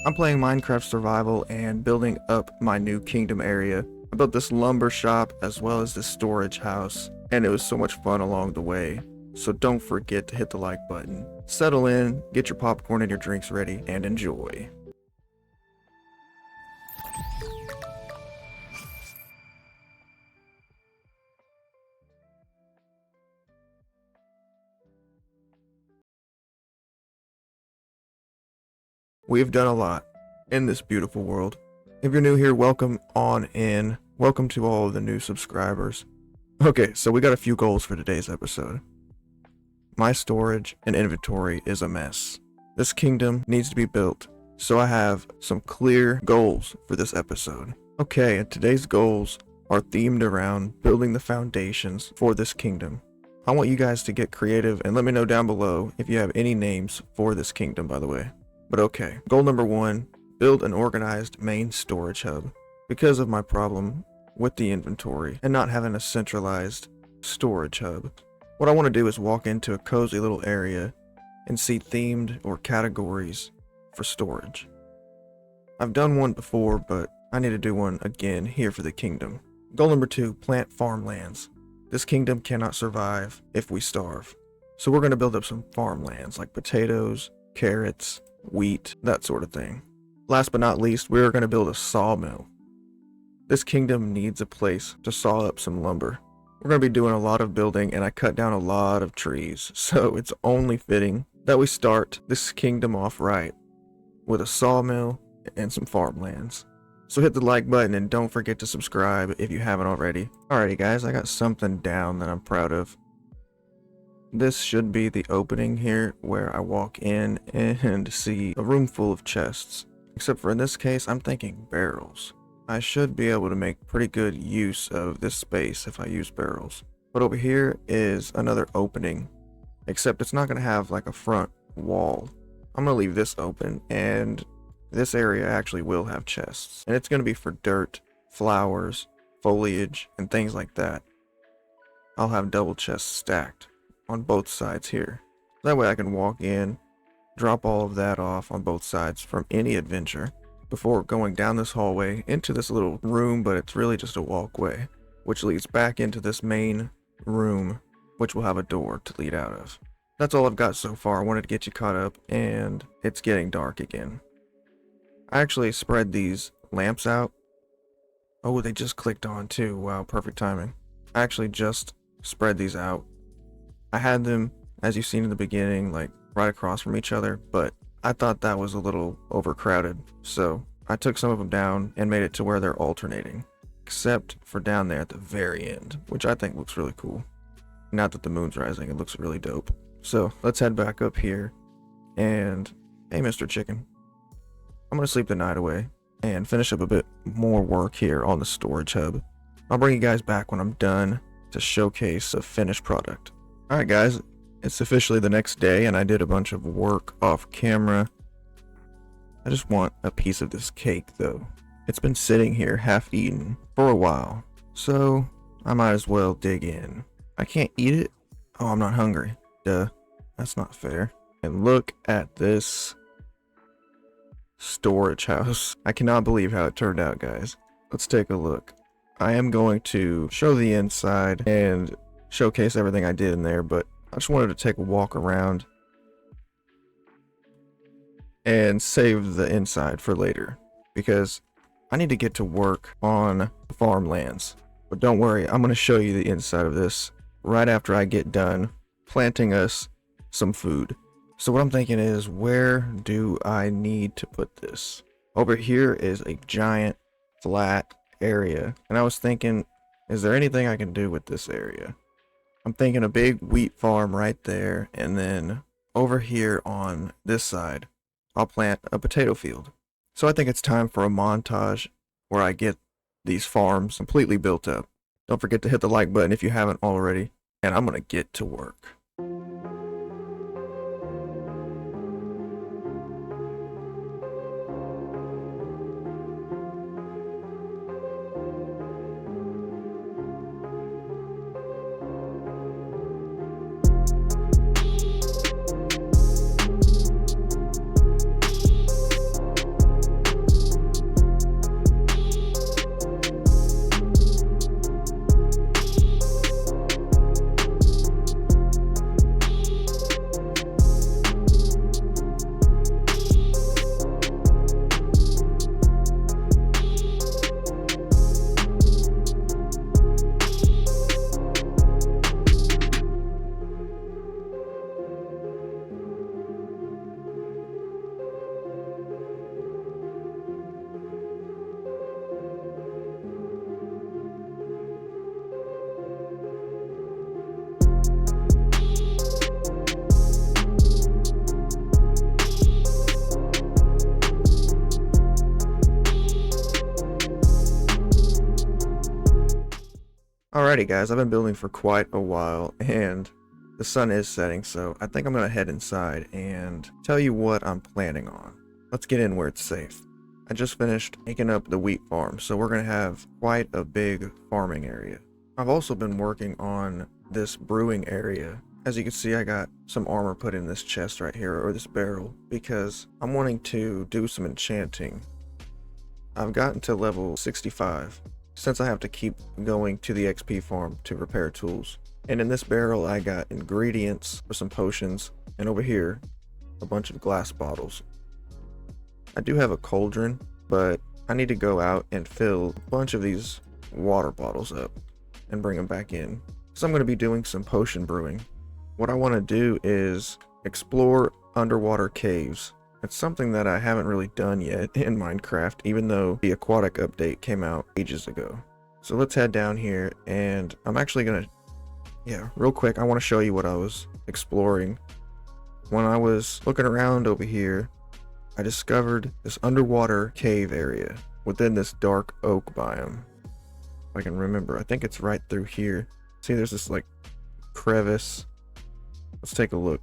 I'm playing Minecraft Survival and building up my new kingdom area. I built this lumber shop as well as this storage house, and it was so much fun along the way. So don't forget to hit the like button. Settle in, get your popcorn and your drinks ready, and enjoy. We have done a lot in this beautiful world. If you're new here, welcome on in. Welcome to all of the new subscribers. Okay, so we got a few goals for today's episode. My storage and inventory is a mess. This kingdom needs to be built, so I have some clear goals for this episode. Okay, and today's goals are themed around building the foundations for this kingdom. I want you guys to get creative and let me know down below if you have any names for this kingdom, by the way. But okay, goal number 1, build an organized main storage hub. Because of my problem with the inventory and not having a centralized storage hub, what I want to do is walk into a cozy little area and see themed or categories for storage. I've done one before, but I need to do one again here for the kingdom. Goal number 2, plant farmlands. This kingdom cannot survive if we starve. So we're going to build up some farmlands like potatoes, carrots, wheat, that sort of thing. Last but not least, we're going to build a sawmill. This kingdom needs a place to saw up some lumber. We're going to be doing a lot of building and I cut down a lot of trees, so it's only fitting that we start this kingdom off right with a sawmill and some farmlands. So hit the like button and don't forget to subscribe if you haven't already. Alrighty guys, I got something down that I'm proud of. This should be the opening here where I walk in and see a room full of chests. Except for in this case, I'm thinking barrels. I should be able to make pretty good use of this space if I use barrels. But over here is another opening, except it's not going to have like a front wall. I'm going to leave this open and this area actually will have chests. And it's going to be for dirt, flowers, foliage, and things like that. I'll have double chests stacked on both sides here. That way I can walk in, drop all of that off on both sides from any adventure before going down this hallway into this little room, but it's really just a walkway, which leads back into this main room, which will have a door to lead out of. That's all I've got so far. I wanted to get you caught up, and it's getting dark again. I actually spread these lamps out. Oh, they just clicked on too. Wow, perfect timing. I actually just spread these out. I had them, as you've seen in the beginning, like right across from each other, but I thought that was a little overcrowded, so I took some of them down and made it to where they're alternating, except for down there at the very end, which I think looks really cool. Now that the moon's rising, it looks really dope. So let's head back up here, and hey Mr. Chicken, I'm gonna sleep the night away and finish up a bit more work here on the storage hub. I'll bring you guys back when I'm done to showcase a finished product. Alright guys, it's officially the next day and I did a bunch of work off camera. I just want a piece of this cake though. It's been sitting here half eaten for a while, so I might as well dig in. I can't eat it? Oh, I'm not hungry. Duh, that's not fair. And look at this storage house. I cannot believe how it turned out, guys. Let's take a look. I am going to show the inside and showcase everything I did in there, but I just wanted to take a walk around and save the inside for later because I need to get to work on the farmlands. But don't worry, I'm going to show you the inside of this right after I get done planting us some food. So what I'm thinking is, where do I need to put this? Over here is a giant flat area, and I was thinking, is there anything I can do with this area? I'm thinking a big wheat farm right there, and then over here on this side, I'll plant a potato field. So I think it's time for a montage where I get these farms completely built up. Don't forget to hit the like button if you haven't already, and I'm gonna get to work. Alrighty guys, I've been building for quite a while and the sun is setting, so I think I'm gonna head inside and tell you what I'm planning on. Let's get in where it's safe. I just finished making up the wheat farm, so we're gonna have quite a big farming area. I've also been working on this brewing area. As you can see, I got some armor put in this chest right here, or this barrel, because I'm wanting to do some enchanting. I've gotten to level 65. Since I have to keep going to the XP farm to repair tools. And in this barrel I got ingredients for some potions, and over here a bunch of glass bottles. I do have a cauldron, but I need to go out and fill a bunch of these water bottles up and bring them back in. So I'm going to be doing some potion brewing. What I want to do is explore underwater caves. It's something that I haven't really done yet in Minecraft, even though the aquatic update came out ages ago. So let's head down here, and I'm actually gonna, real quick, I want to show you what I was exploring. When I was looking around over here, I discovered this underwater cave area within this dark oak biome. If I can remember, I think it's right through here. See, there's this like crevice. Let's take a look.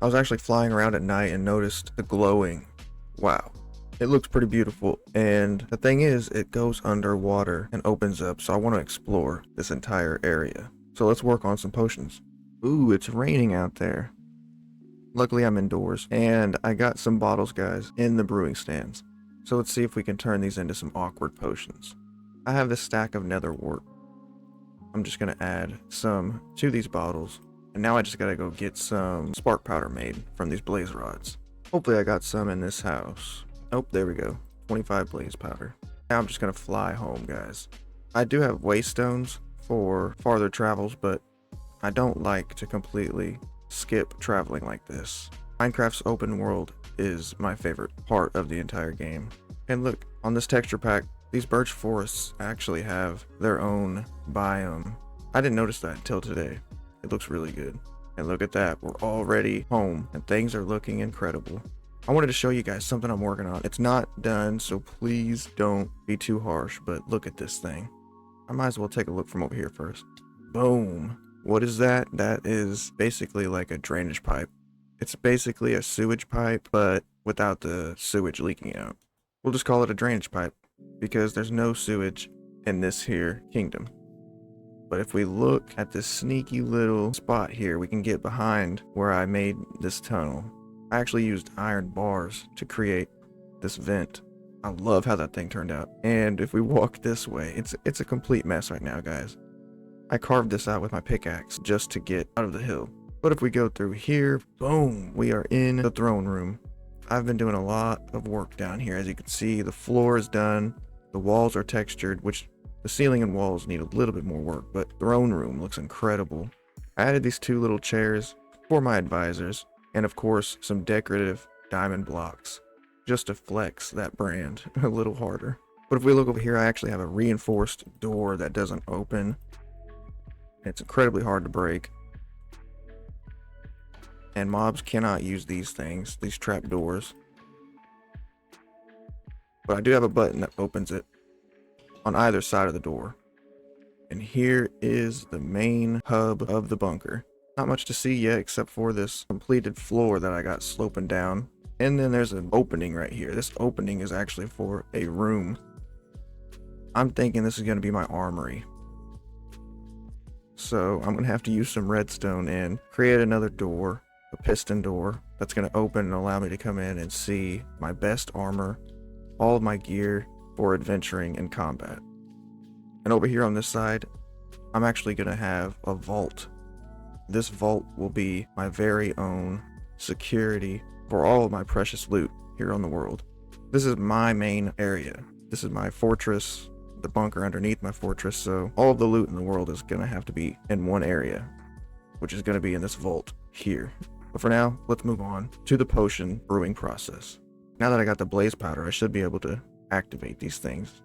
I was actually flying around at night and noticed the glowing. Wow, it looks pretty beautiful. And the thing is, it goes underwater and opens up, so I want to explore this entire area. So let's work on some potions. Ooh, it's raining out there. Luckily I'm indoors, and I got some bottles, guys, in the brewing stands. So let's see if we can turn these into some awkward potions. I have this stack of nether wart. I'm just gonna add some to these bottles. And now I just gotta go get some spark powder made from these blaze rods. Hopefully I got some in this house. Oh, there we go. 25 blaze powder. Now I'm just gonna fly home, guys. I do have waystones for farther travels, but I don't like to completely skip traveling like this. Minecraft's open world is my favorite part of the entire game. And look, on this texture pack, these birch forests actually have their own biome. I didn't notice that until today. It looks really good. And look at that, we're already home and things are looking incredible. I wanted to show you guys something I'm working on. It's not done, so please don't be too harsh, but look at this thing. I might as well take a look from over here first. Boom. What is that? That is basically like a drainage pipe. It's basically a sewage pipe, but without the sewage leaking out. We'll just call it a drainage pipe because there's no sewage in this here kingdom. But if we look at this sneaky little spot here, we can get behind where I made this tunnel. I actually used iron bars to create this vent. I love how that thing turned out. And if we walk this way, it's a complete mess right now, guys. I carved this out with my pickaxe just to get out of the hill. But if we go through here, boom, we are in the throne room. I've been doing a lot of work down here. As you can see, the floor is done. The walls are textured, which the ceiling and walls need a little bit more work, but throne room looks incredible. I added these two little chairs for my advisors, and of course, some decorative diamond blocks, just to flex that brand a little harder. But if we look over here, I actually have a reinforced door that doesn't open. It's incredibly hard to break. And mobs cannot use these things, these trap doors. But I do have a button that opens it on either side of the door. And here is the main hub of the bunker. Not much to see yet except for this completed floor that I got sloping down. And then there's an opening right here. This opening is actually for a room. I'm thinking this is going to be my armory. So I'm going to have to use some redstone and create another door, a piston door, that's going to open and allow me to come in and see my best armor, all of my gear for adventuring and combat. And over here on this side, I'm actually going to have a vault. This vault will be my very own security for all of my precious loot here on the world. This is my main area. This is my fortress, the bunker underneath my fortress, so all of the loot in the world is going to have to be in one area, which is going to be in this vault here. But for now, let's move on to the potion brewing process. Now that I got the blaze powder, I should be able to activate these things.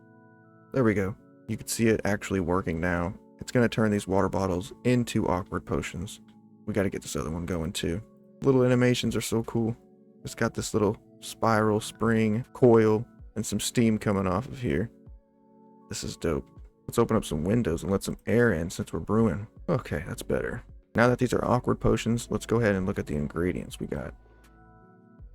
There we go. You can see it actually working now. It's going to turn these water bottles into awkward potions. We got to get this other one going too. Little animations are so cool. It's got this little spiral spring coil and some steam coming off of here. This is dope. Let's open up some windows and let some air in since we're brewing. Okay, that's better. Now that these are awkward potions, let's go ahead and look at the ingredients we got.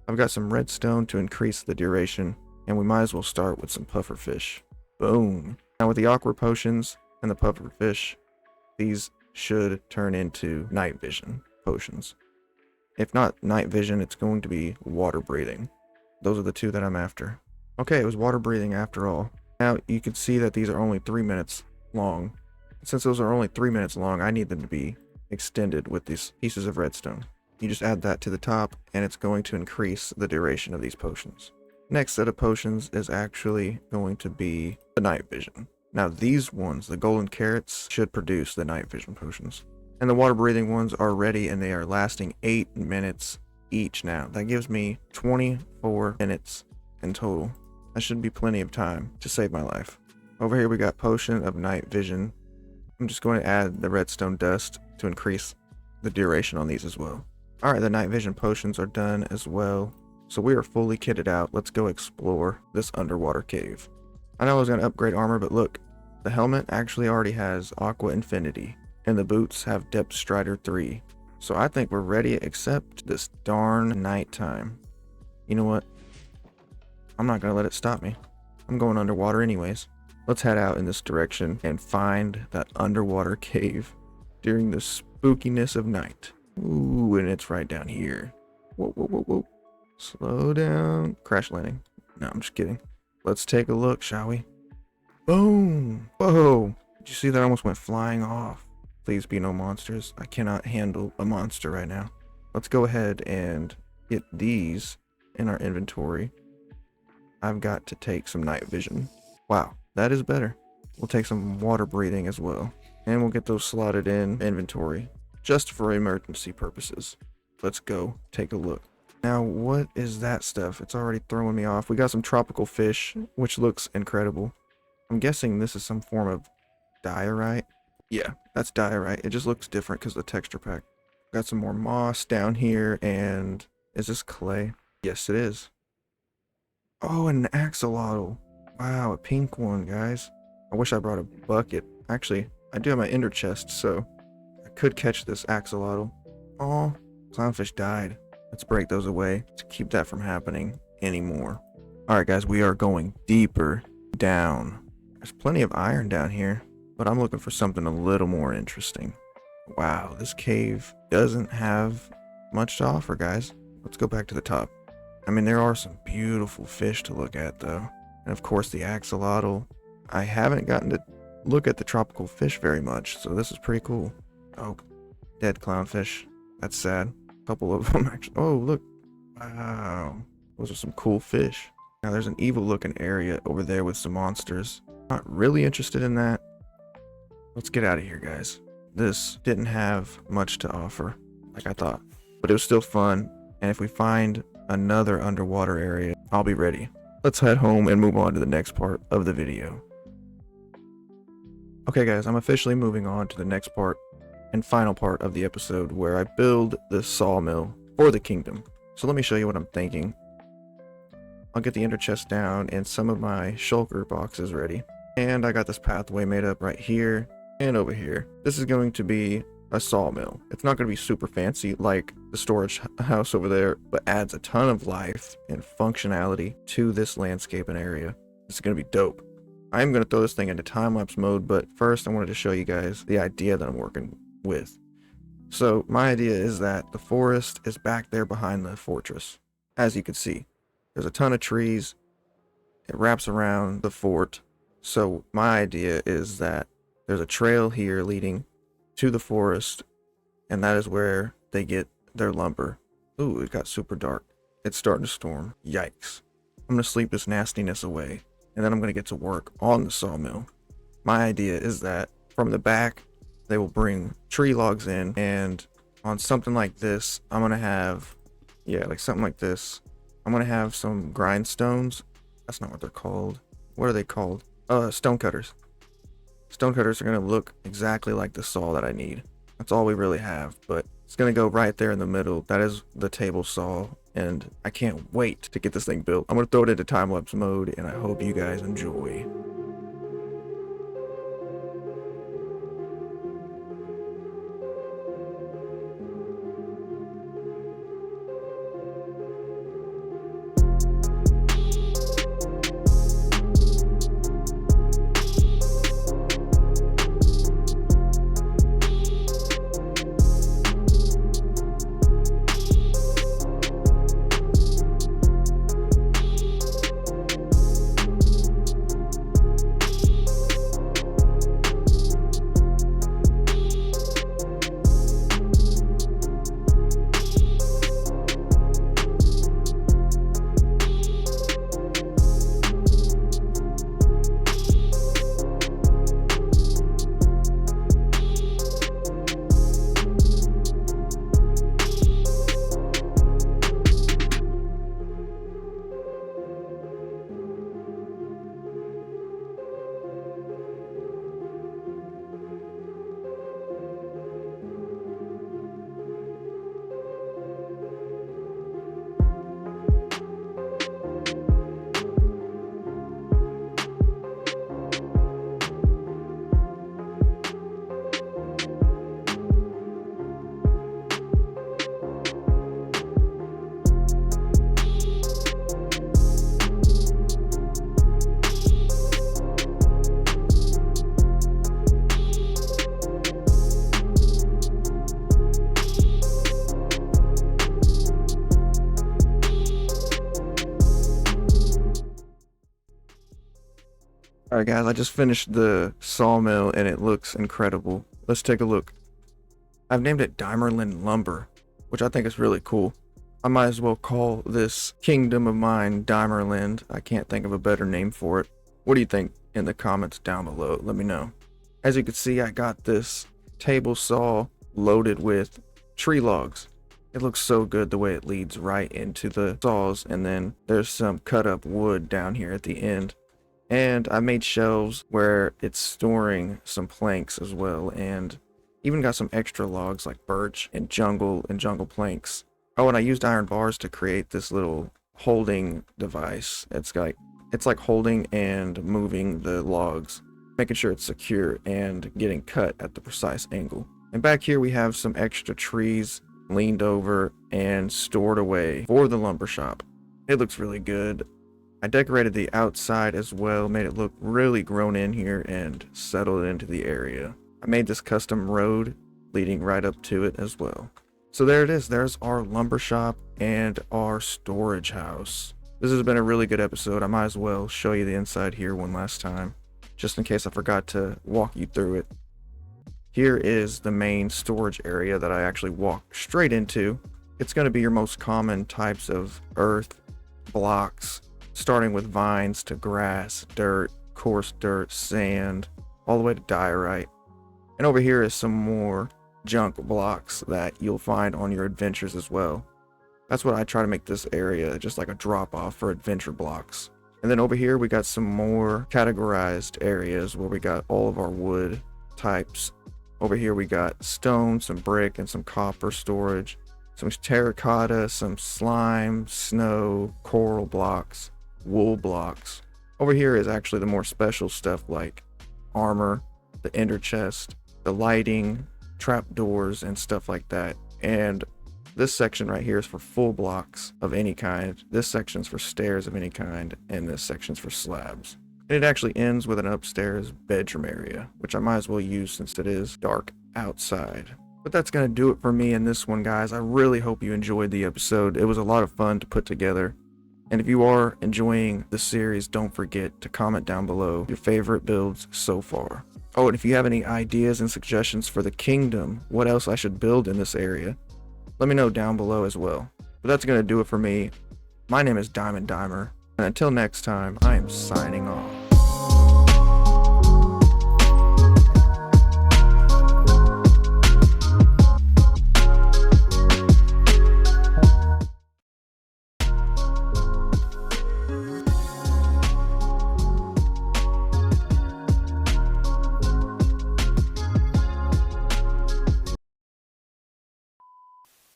I've got some redstone to increase the duration, and we might as well start with some puffer fish. Boom. Now with the awkward potions and the puffer fish, these should turn into night vision potions. If not night vision, it's going to be water breathing. Those are the two that I'm after. Okay, it was water breathing after all. Now you can see that these are only 3 minutes long. Since those are only 3 minutes long, I need them to be extended with these pieces of redstone. You just add that to the top and it's going to increase the duration of these potions. Next set of potions is actually going to be the night vision. Now these ones, the golden carrots, should produce the night vision potions. And the water breathing ones are ready and they are lasting 8 minutes each now. That gives me 24 minutes in total. That should be plenty of time to save my life. Over here we got potion of night vision. I'm just going to add the redstone dust to increase the duration on these as well. Alright, the night vision potions are done as well. So we are fully kitted out. Let's go explore this underwater cave. I know I was going to upgrade armor, but look, the helmet actually already has Aqua Infinity, and the boots have Depth Strider 3. So I think we're ready except this darn nighttime. You know what? I'm not going to let it stop me. I'm going underwater anyways. Let's head out in this direction and find that underwater cave during the spookiness of night. Ooh, and it's right down here. Whoa, whoa, whoa, whoa. Slow down. Crash landing. No, I'm just kidding. Let's take a look, shall we? Boom! Whoa! Did you see that? I almost went flying off. Please be no monsters. I cannot handle a monster right now. Let's go ahead and get these in our inventory. I've got to take some night vision. Wow, that is better. We'll take some water breathing as well. And we'll get those slotted in inventory just for emergency purposes. Let's go take a look. Now, what is that stuff? It's already throwing me off. We got some tropical fish, which looks incredible. I'm guessing this is some form of diorite. Yeah, that's diorite. It just looks different because of the texture pack. Got some more moss down here, and is this clay? Yes, it is. Oh, an axolotl. Wow, a pink one, guys. I wish I brought a bucket. Actually, I do have my ender chest, so I could catch this axolotl. Oh, clownfish died. Let's break those away to keep that from happening anymore. Alright guys, we are going deeper down. There's plenty of iron down here, but I'm looking for something a little more interesting. Wow, this cave doesn't have much to offer, guys. Let's go back to the top. I mean, there are some beautiful fish to look at though. And of course the axolotl. I haven't gotten to look at the tropical fish very much, so this is pretty cool. Oh, dead clownfish. That's sad. Couple of them actually. Oh, look. Wow. Those are some cool fish. Now there's an evil looking area over there with some monsters. Not really interested in that. Let's get out of here, guys. This didn't have much to offer like I thought, but it was still fun. And if we find another underwater area, I'll be ready. Let's head home and move on to the next part of the video. Okay guys, I'm officially moving on to the next part and final part of the episode where I build the sawmill for the kingdom. So let me show you what I'm thinking. I'll get the ender chest down and some of my shulker boxes ready. And I got this pathway made up right here and over here. This is going to be a sawmill. It's not going to be super fancy like the storage house over there, but adds a ton of life and functionality to this landscape and area. It's going to be dope. I'm going to throw this thing into time-lapse mode, but first I wanted to show you guys the idea that I'm working with. So my idea is that the forest is back there behind the fortress. As you can see, there's a ton of trees. It wraps around the fort. So my idea is that there's a trail here leading to the forest, and that is where they get their lumber. Ooh, it got super dark. It's starting to storm. Yikes. I'm going to sleep this nastiness away, and then I'm going to get to work on the sawmill. My idea is that from the back, they will bring tree logs in, and on something like this, I'm going to have, yeah, like something like this. I'm going to have some grindstones. That's not what they're called. What are they called? Stone cutters. Stone cutters are going to look exactly like the saw that I need. That's all we really have, but it's going to go right there in the middle. That is the table saw, and I can't wait to get this thing built. I'm going to throw it into time-lapse mode, and I hope you guys enjoy. Alright guys, I just finished the sawmill and it looks incredible. Let's take a look. I've named it Dimerland Lumber, which I think is really cool. I might as well call this kingdom of mine Dimerland. I can't think of a better name for it. What do you think in the comments down below? Let me know. As you can see, I got this table saw loaded with tree logs. It looks so good the way it leads right into the saws, and then there's some cut up wood down here at the end. And I made shelves where it's storing some planks as well, and even got some extra logs like birch and jungle planks. Oh, and I used iron bars to create this little holding device. It's like holding and moving the logs, making sure it's secure and getting cut at the precise angle. And back here we have some extra trees leaned over and stored away for the lumber shop. It looks really good. I decorated the outside as well, made it look really grown in here and settled into the area. I made this custom road leading right up to it as well. So there it is. There's our lumber shop and our storage house. This has been a really good episode. I might as well show you the inside here one last time, just in case I forgot to walk you through it. Here is the main storage area that I actually walked straight into. It's going to be your most common types of earth blocks, starting with vines to grass, dirt, coarse dirt, sand, all the way to diorite. And over here is some more junk blocks that you'll find on your adventures as well. That's what I try to make this area, just like a drop off for adventure blocks. And then over here we got some more categorized areas where we got all of our wood types. Over here we got stone, some brick, and some copper storage, some terracotta, some slime, snow, coral blocks, wool blocks. Over here is actually the more special stuff like armor, the ender chest, the lighting, trapdoors, and stuff like that. And this section right here is for full blocks of any kind. This section's for stairs of any kind, and this section's for slabs. And it actually ends with an upstairs bedroom area, which I might as well use since it is dark outside. But that's going to do it for me in this one, guys. I really hope you enjoyed the episode. It was a lot of fun to put together. And if you are enjoying the series, don't forget to comment down below your favorite builds so far. Oh, and if you have any ideas and suggestions for the kingdom, what else I should build in this area, let me know down below as well. But that's going to do it for me. My name is Diamond Dimer, and until next time, I am signing off.